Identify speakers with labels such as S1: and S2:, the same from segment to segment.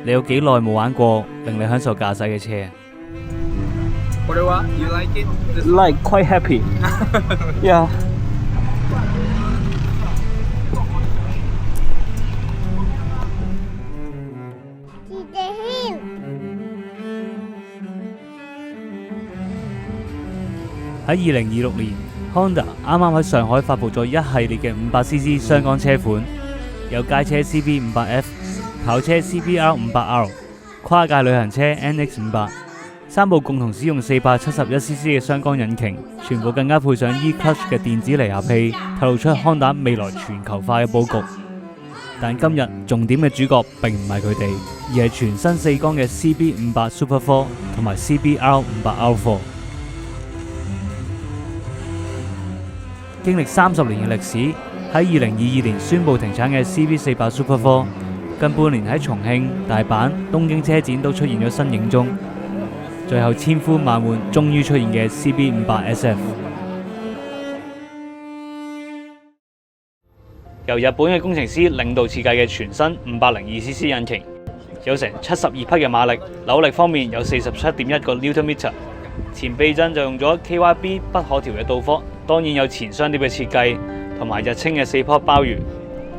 S1: 你有幾耐冇玩過令你享受駕駛嘅車啊？
S2: You like it?
S3: Like quite happy. Yeah.
S1: 喺2026年 ，Honda 啱啱喺上海發布咗一系列嘅 500cc 雙缸車款，有街車 CB500F、跑車 CBR500R、跨界旅行車 NX500， 三部共同使用 471cc 嘅雙缸引擎，全部更加配上 E-Clutch 嘅電子離合器，透露出 Honda 未來全球化嘅佈局。但今日重點嘅主角並唔係佢哋，而係全新4缸嘅 CB500 Super 4同埋 CBR500R4。經歷30年嘅歷史，喺2022年宣布停產嘅 CB400 Super 4，近半年喺重慶、大阪、東京車展都出現咗身影中，最後千呼萬喚，終於出現嘅 CB500 SF。由日本嘅工程師領導設計嘅全新 502cc 引擎，有成72匹嘅馬力，扭力方面有 47.1 個 Nm。前避震就用咗 KYB 不可調嘅倒科，當然有前雙碟嘅設計，同埋日清嘅4坡鮑魚。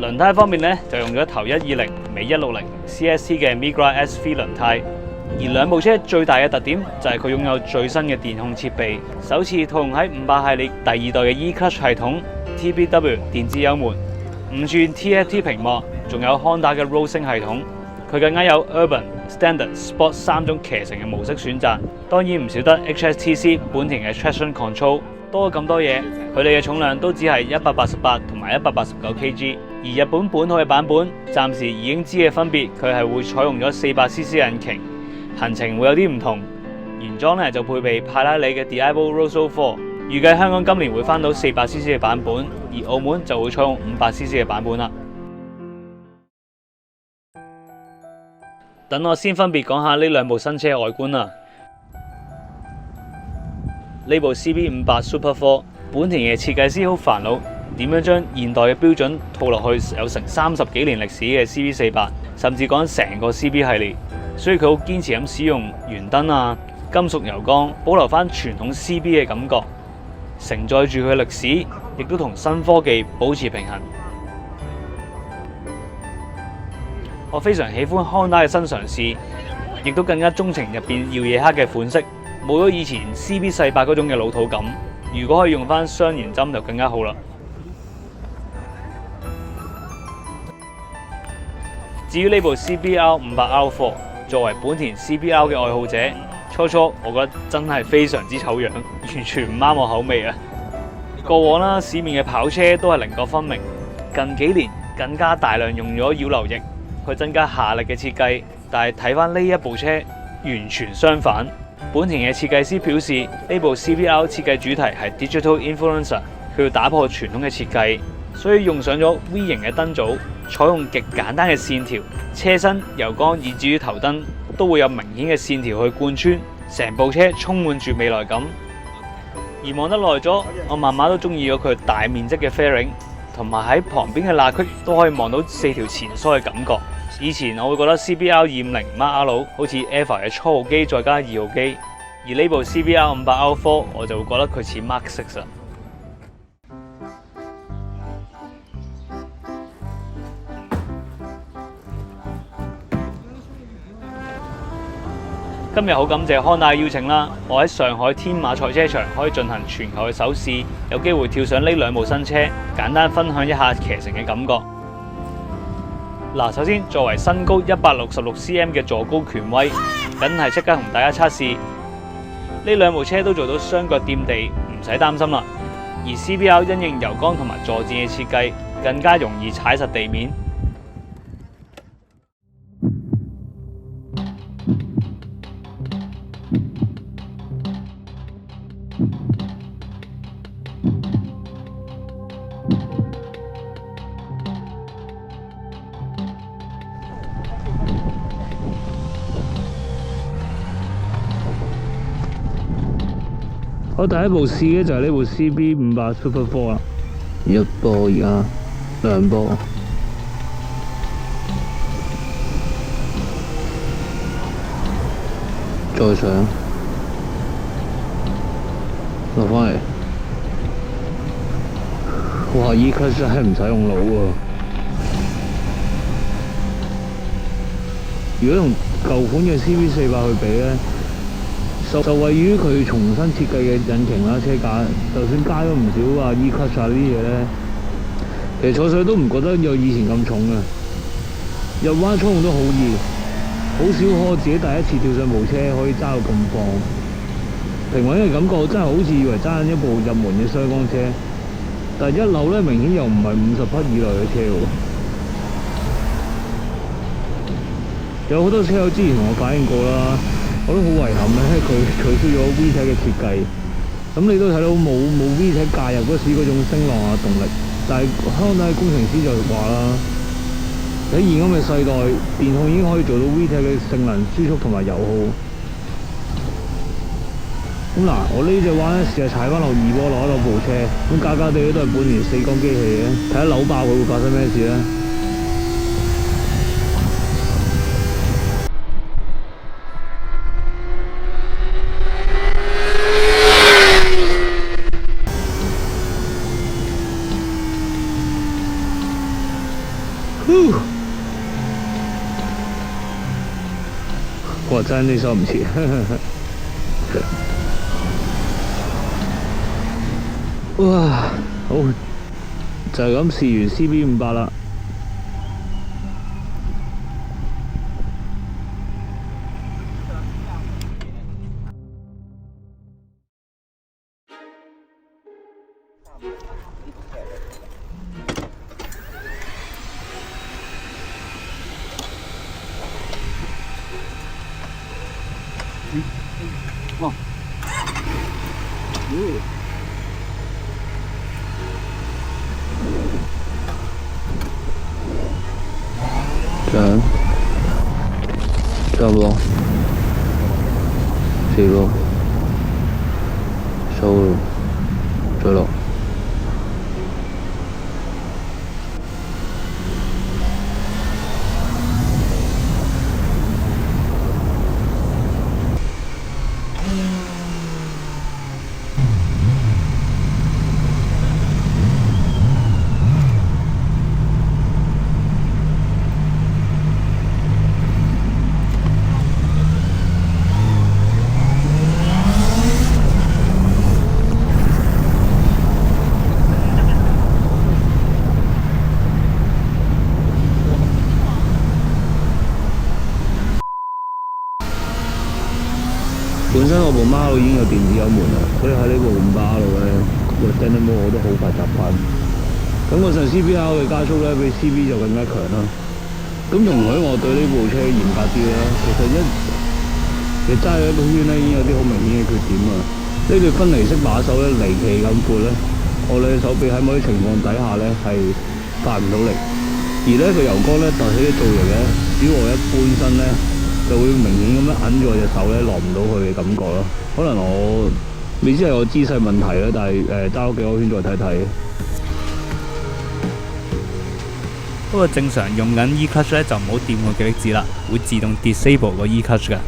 S1: 輪胎方面呢，就用咗頭120尾160 CST 嘅 Migra SV 輪胎。而兩部車最大嘅特點就係佢擁有最新嘅電控設備，首次套用喺500系列第二代嘅 E-Clutch 系統、TBW 電子油門、5寸 TFT 屏幕，仲有 Honda 嘅 Rollsync 系統。佢更加有 Urban、Standard、Sport 三種騎乘嘅模式選擇，當然唔少得 HSTC 本田嘅 Traction Control。多咁多嘢，佢哋嘅重量都只係188同埋189 kg。而日本本土嘅版本，暫時已經知嘅分別，佢係會採用咗400cc 引擎，行程會有啲唔同。原裝呢就配備派拉利嘅 Diablo Rosso 4，預計香港今年會翻到400cc 嘅版本，而澳門就會採用500cc 嘅版本啦。等我先分別講下呢兩部新車嘅外觀啦。呢部 CB500 Super 4，本田嘅設計師好煩惱，點樣將現代嘅標準套落去有成30幾年歷史嘅 CB400，甚至講成個 CB 系列，所以佢好堅持咁使用圓燈啊、金屬油缸，保留翻傳統 CB 嘅感覺，承載住佢嘅歷史，亦都同新科技保持平衡。我非常喜歡 Honda 嘅新嘗試，亦都更加鍾情入邊耀夜黑嘅款式，冇咗以前 CB48嗰種嘅老土感。如果可以用翻雙圓針就更加好啦。至於呢部 CBR500R4，作為本田 CBR 嘅愛好者，初初我覺得真係非常之醜樣，完全唔啱我口味啊！過往啦，市面嘅跑車都係稜角分明，近幾年更加大量用咗擾流翼去增加下力嘅設計，但係睇翻呢一部車完全相反。本田嘅設計師表示，呢部 CBR 設計主題係 Digital Influencer， 佢要打破傳統嘅設計，所以用上咗 V 型嘅燈組，採用極簡單嘅線條，車身、油缸以至於頭燈都會有明顯嘅線條去貫穿，成部車充滿住未來感。而望得耐咗，我慢慢都中意咗佢大面積嘅 fairing， 同埋喺旁邊嘅罅隙都可以望到4條前梳嘅感覺。以前我會覺得 CBR250 Mark R 好似 EVA 嘅初號機再加2號機，而呢部 CBR500R4 我就會覺得佢似 Mark 6啦。今日好感謝 Honda 邀請啦，我喺上海天馬賽車場可以進行全球嘅首試，有機會跳上呢兩部新車，簡單分享一下騎乘嘅感覺。嗱，首先作為身高166cm 嘅坐高權威，梗係即刻同大家測試呢兩部車都做到雙腳掂地，唔使擔心啦。而 CBR 因應油缸同埋坐墊嘅設計，更加容易踩實地面。我第一部試嘅就係呢部 CB500 Super 4啦，
S3: 一波而家兩波。再上，落翻嚟。哇！E-Clutch 真係唔使用腦喎。如果同舊款嘅 CB400去比咧，受惠於佢重新設計嘅引擎啦、車架，就算加咗唔少E-Clutch 呢啲嘢咧，其實坐上去都唔覺得有以前咁重啊。入彎操控都好易，好少可我自己第一次跳上部車可以揸到咁放，平穩嘅感覺真係好似以為揸緊一部入門嘅雙缸車，但係一路咧明顯又唔係50匹以內嘅車喎。有好多車友之前同我反映過啦，我都好遺憾咧，佢取消咗 VTEC 嘅設計。咁你都睇到冇 VTEC 介入嗰時嗰種聲浪動力，但係香港工程師就話啦，喺現今嘅世代，電控已經可以做到 VTEC 嘅性能、輸速同埋油耗。咁嗱，我呢隻彎咧試下踩翻落2波攞部車，咁假假地都係本田4缸機器嘅，睇下扭爆佢會發生咩事咧？我真係收唔切。哇！好，就係咁試完 CB500啦。哦，上，差唔多，4咯，收咯，再落。本身我部 Marlo 已經有電子油門啦，所以喺呢部500咧，個 Dynamo 我都好快習慣。感覺上 CBR 嘅加速咧比 CB 就更加強啦。咁容許我對呢部車嚴格啲啦。其實揸咗一個圈咧，已經有啲好明顯嘅缺點啊。呢對分離式把手咧離奇咁闊咧，我哋嘅手臂喺某啲情況底下咧係發唔到力。而呢個油缸咧凸起嘅造型咧，只要我一搬身咧，就會明顯咁樣揞住我隻手咧，落唔到去嘅感覺咯。可能我未知係我姿勢問題啦，但係揸多幾個圈再睇睇。
S1: 不過正常用緊 E-Clutch 咧就唔好掂個極力子啦，會自動 disable 個 E-Clutch 㗎。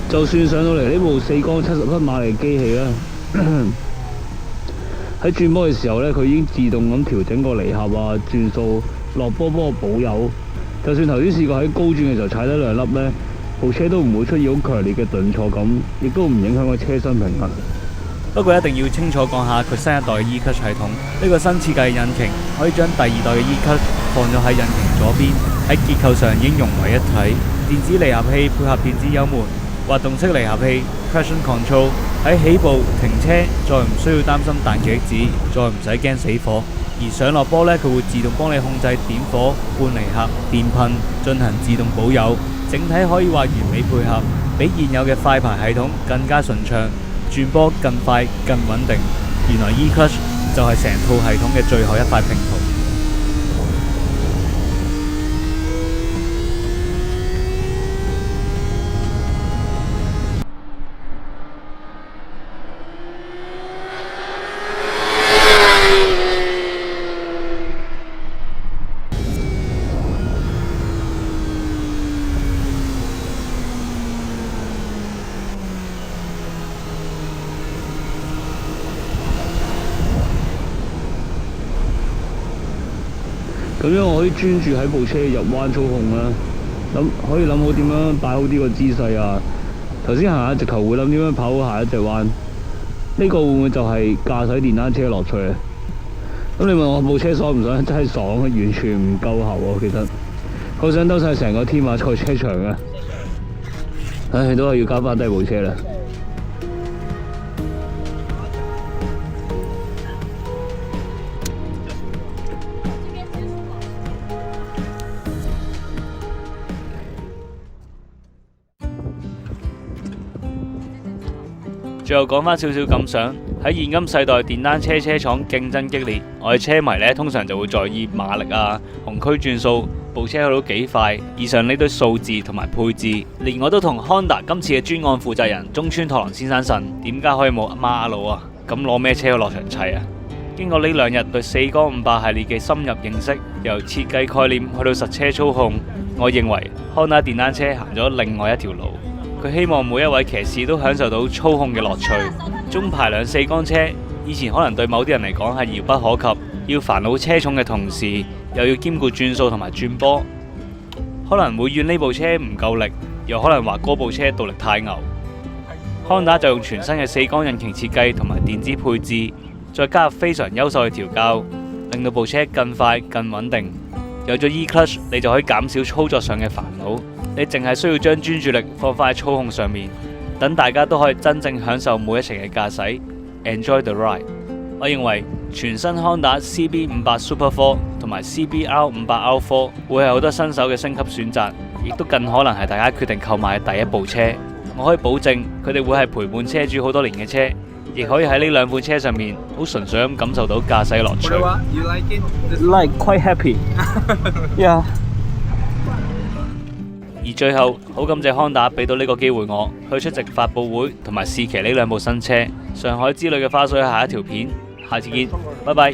S3: 就算上到嚟呢部4缸70匹馬力機器啦，喺轉波嘅時候咧，佢已經自動咁調整個離合啊、轉數、落波幫我保油。就算頭先試過喺高轉嘅時候踩得2粒咧，部車都唔會出現好強烈嘅頓挫感，亦都唔影響個車身平衡。
S1: 不過一定要清楚講下佢新一代嘅 E-Clutch 系統，呢個新設計引擎可以將第2代嘅 E-Clutch 放咗喺引擎左邊，喺結構上已經融為一體。電子離合器配合電子油門，滑動式離合器 Traction Control， 喺起步、停車再唔需要擔心彈極力子，再唔使驚死火。而上落波呢，佢會自動幫你控制點火、半離合、電噴，進行自動保油。整體可以話完美配合，比現有嘅快排系統更加順暢，轉波更快、更穩定。原來 E-Clutch 就係成套系統嘅最後一塊拼圖。
S3: 咁樣我可以專注喺部車入彎操控啦，可以諗好點樣擺好啲個姿勢啊。頭先行下直球會諗點樣跑好下一隻彎，呢個會唔會就係駕駛電單車樂趣啊？咁你問我部車爽唔爽？真係爽啊，完全唔夠喉喎。其實好想兜晒成個天馬賽車場啊！唉，都係要交翻低部車啦。
S1: 最後講翻少少感想，喺現今世代電單車車廠競爭激烈，我哋車迷呢通常就會在意馬力啊、紅區轉數、部車去到幾快，以上呢堆數字同埋配置。連我都同 Honda 今次嘅專案負責人中村拓郎先生呻，點解可以冇馬路啊？咁攞咩車去落場砌啊？經過呢2日對四缸500系列嘅深入認識，由設計概念去到實車操控，我認為 Honda 電單車行咗另外一條路。佢希望每一位騎士都享受到操控嘅樂趣。中排量4缸車以前可能對某啲人嚟講係遙不可及，要煩惱車重嘅同時，又要兼顧轉數同埋轉波，可能會怨呢部車唔夠力，又可能話嗰部車動力太牛。Honda 就用全新嘅4缸引擎設計同埋電子配置，再加入非常優秀嘅調校，令到部車更快更穩定。有咗 E-Clutch， 你就可以減少操作上嘅煩惱。你淨係需要將專注力放返喺操控上面，等大家都可以真正享受每一程嘅駕駛 ，enjoy the ride。我認為全新 Honda CB500 Super 4同埋 CBR500 R4 會係好多新手嘅升級選擇，亦都更可能係大家決定購買嘅第一部車。我可以保證佢哋會係陪伴車主好多年嘅車，亦可以喺呢2款車上面好純粹咁感受到駕駛樂趣。
S2: You like it?
S1: Like quite happy. Yeah. 而最後，好感謝 Honda 俾到呢個機會我去出席發佈會同埋試騎呢2部新車。上海之旅嘅花絮下一條片，下次見，拜拜。